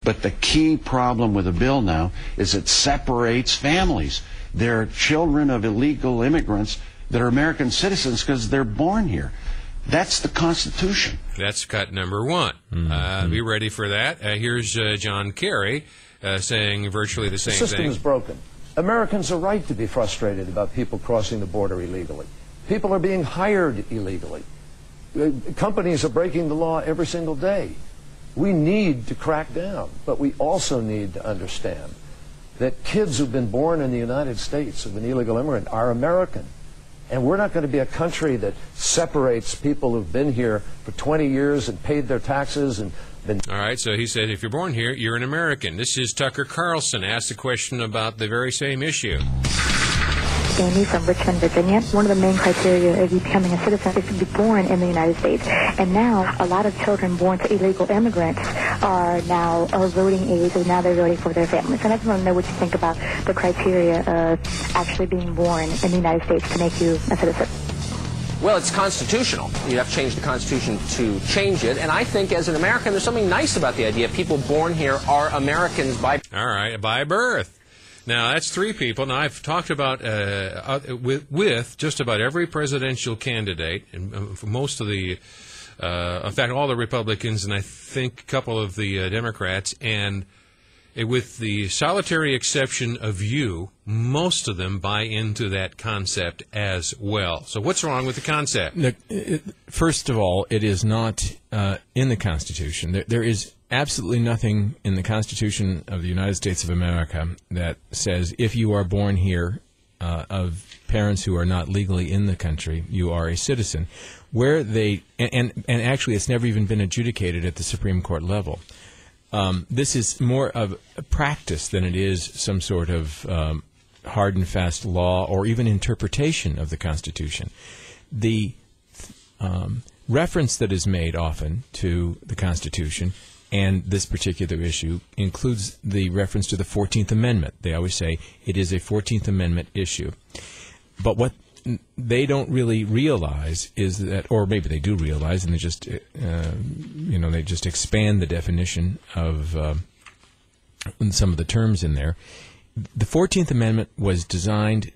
But the key problem with the bill now is it separates families. There are children of illegal immigrants that are American citizens because they're born here. That's the Constitution. That's cut number one. Be ready for that. Here's John Kerry saying virtually the same thing. The system is broken. Americans are right to be frustrated about people crossing the border illegally. People are being hired illegally. Companies are breaking the law every single day. We need to crack down, but we also need to understand that kids who've been born in the United States of an illegal immigrant are American. And we're not going to be a country that separates people who've been here for 20 years and paid their taxes and been... All right, so he said if you're born here, you're an American. This is Tucker Carlson asked a question about the very same issue. Amy from Richmond, Virginia. One of the main criteria of you becoming a citizen is to be born in the United States. And now a lot of children born to illegal immigrants are voting age, and now they're voting for their families. And I just want to know what you think about the criteria of actually being born in the United States to make you a citizen. Well, it's constitutional. You have to change the Constitution to change it. And I think as an American, there's something nice about the idea people born here are Americans by... All right, by birth. Now, that's three people. Now, I've talked about, with just about every presidential candidate, and most of the, in fact, all the Republicans, and I think a couple of the Democrats, and with the solitary exception of you, most of them buy into that concept as well. So what's wrong with the concept? First of all, it is not in the Constitution. There is absolutely nothing in the Constitution of the United States of America that says if you are born here of parents who are not legally in the country, you are a citizen. Where they and actually it's never even been adjudicated at the Supreme Court level. This is more of a practice than it is some sort of hard and fast law or even interpretation of the Constitution. The reference that is made often to the Constitution and this particular issue includes the reference to the 14th Amendment. They always say it is a 14th Amendment issue. But what they don't really realize is that, or maybe they do realize, and they just, they just expand the definition of some of the terms in there. The 14th Amendment was designed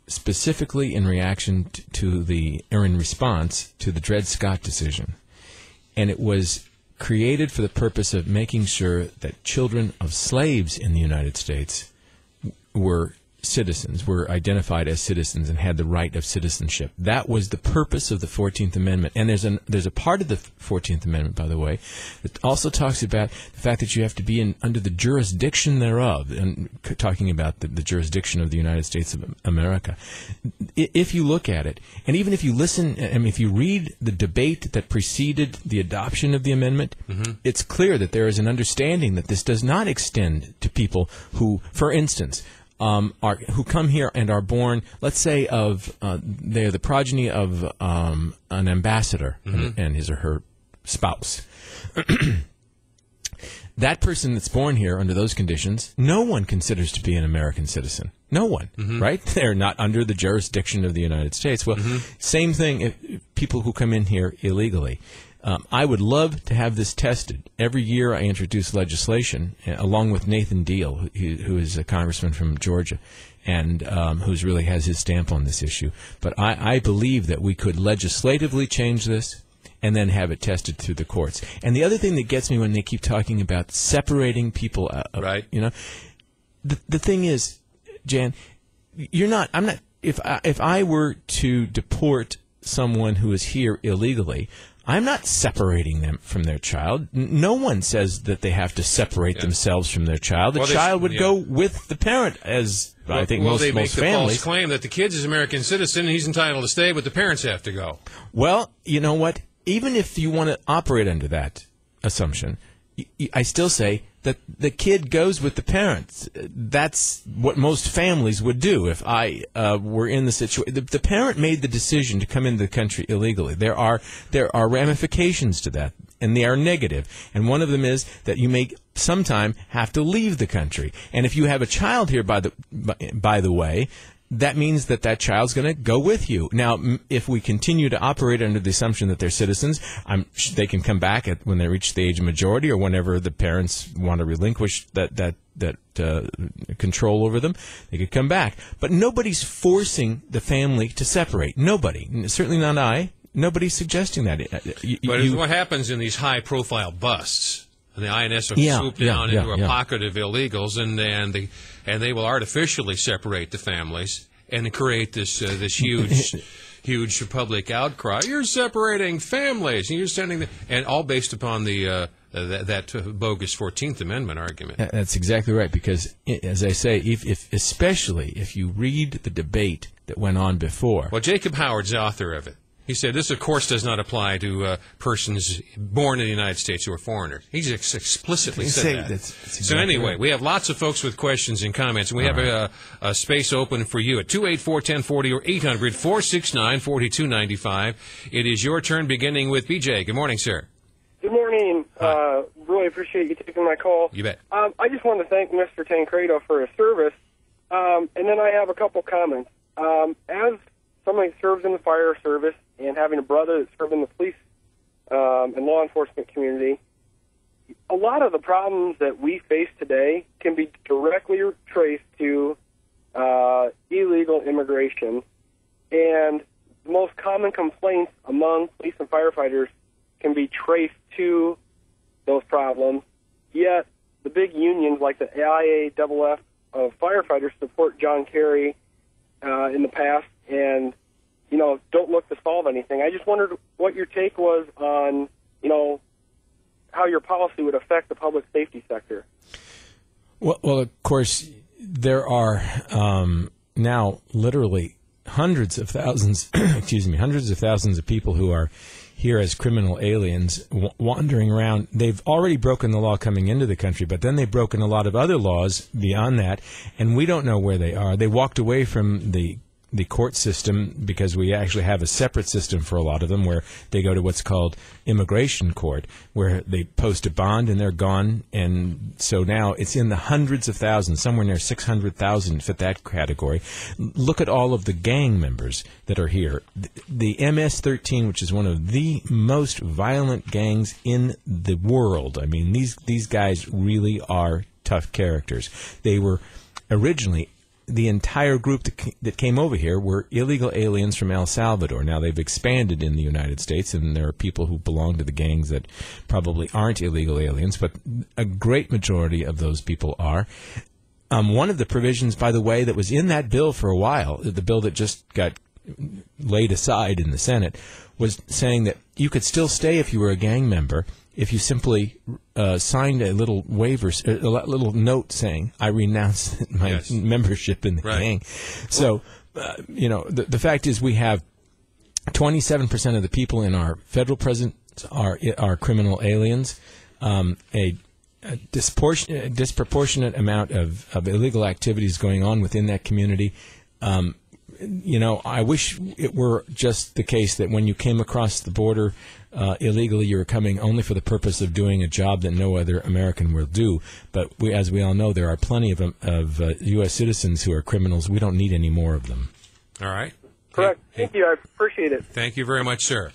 specifically in reaction to in response to the Dred Scott decision. And it was created for the purpose of making sure that children of slaves in the United States were citizens, were identified as citizens and had the right of citizenship. That was the purpose of the 14th Amendment. And there's a part of the 14th Amendment, by the way, that also talks about the fact that you have to be under the jurisdiction thereof, and talking about the jurisdiction of the United States of America. If you look at it, and even if you listen, if you read the debate that preceded the adoption of the amendment, it's clear that there is an understanding that this does not extend to people who, for instance, who come here and are born, let's say, they're the progeny of an ambassador and his or her spouse. That person that's born here under those conditions, no one considers to be an American citizen. No one, right? They're not under the jurisdiction of the United States. Well, same thing if people who come in here illegally. I would love to have this tested. Every year I introduce legislation, along with Nathan Deal, who is a congressman from Georgia, and who really has his stamp on this issue. But I believe that we could legislatively change this and then have it tested through the courts. And the other thing that gets me when they keep talking about separating people out, right? The thing is, Jan, if I were to deport someone who is here illegally, I'm not separating them from their child. No one says that they have to separate themselves from their child. The child would go with the parent, as I think most families. They make the false claim that the kid is an American citizen and he's entitled to stay, but the parents have to go. Well, you know what? Even if you want to operate under that assumption, I still say that the kid goes with the parents. That's what most families would do if I were in the situation. The parent made the decision to come into the country illegally. There are ramifications to that, and they are negative. And one of them is that you may sometime have to leave the country. And if you have a child here, by the way, that means that child's going to go with you. Now, if we continue to operate under the assumption that they're citizens, they can come back when they reach the age of majority or whenever the parents want to relinquish that control over them, they could come back. But nobody's forcing the family to separate. Nobody. Certainly not I. Nobody's suggesting that. But what happens in these high-profile busts? And the INS will swoop down into a pocket of illegals, and they will artificially separate the families and create this huge public outcry. You're separating families, and you're sending and all based upon the that bogus 14th Amendment argument. That's exactly right, because, as I say, especially if you read the debate that went on before. Well, Jacob Howard's the author of it. He said this, of course, does not apply to persons born in the United States who are foreigners. He's explicitly said that. That's exactly so anyway, right. We have lots of folks with questions and comments, and we have a space open for you at 284-1040 or 800-469-4295. It is your turn, beginning with BJ. Good morning, sir. Good morning. Really appreciate you taking my call. You bet. I just wanted to thank Mr. Tancredo for his service, and then I have a couple comments. As somebody who serves in the fire service and having a brother that served in the police and law enforcement community, a lot of the problems that we face today can be directly traced to illegal immigration. And the most common complaints among police and firefighters can be traced to those problems. Yet the big unions like the IAFF of firefighters support John Kerry in the past and, don't look to solve anything. I just wondered what your take was on, how your policy would affect the public safety sector. Well, of course, there are now literally hundreds of thousands of people who are here as criminal aliens wandering around. They've already broken the law coming into the country, but then they've broken a lot of other laws beyond that, and we don't know where they are. They walked away from the court system because we actually have a separate system for a lot of them where they go to what's called immigration court, where they post a bond and they're gone. And so now it's in the hundreds of thousands, somewhere near 600,000 fit that category. Look at all of the gang members that are here. The MS-13, which is one of the most violent gangs in the world. I mean, these guys really are tough characters. They were originally, the entire group that came over here were illegal aliens from El Salvador. Now, they've expanded in the United States, and there are people who belong to the gangs that probably aren't illegal aliens, but a great majority of those people are. One of the provisions, by the way, that was in that bill for a while, the bill that just got laid aside in the Senate, was saying that you could still stay if you were a gang member if you simply signed a little waiver, a little note saying, I renounce my membership in the gang. So, the fact is we have 27% of the people in our federal prison are criminal aliens. A disproportionate amount of illegal activities going on within that community. I wish it were just the case that when you came across the border illegally, you were coming only for the purpose of doing a job that no other American will do. But as we all know, there are plenty of U.S. citizens who are criminals. We don't need any more of them. All right. Correct. Thank you. I appreciate it. Thank you very much, sir.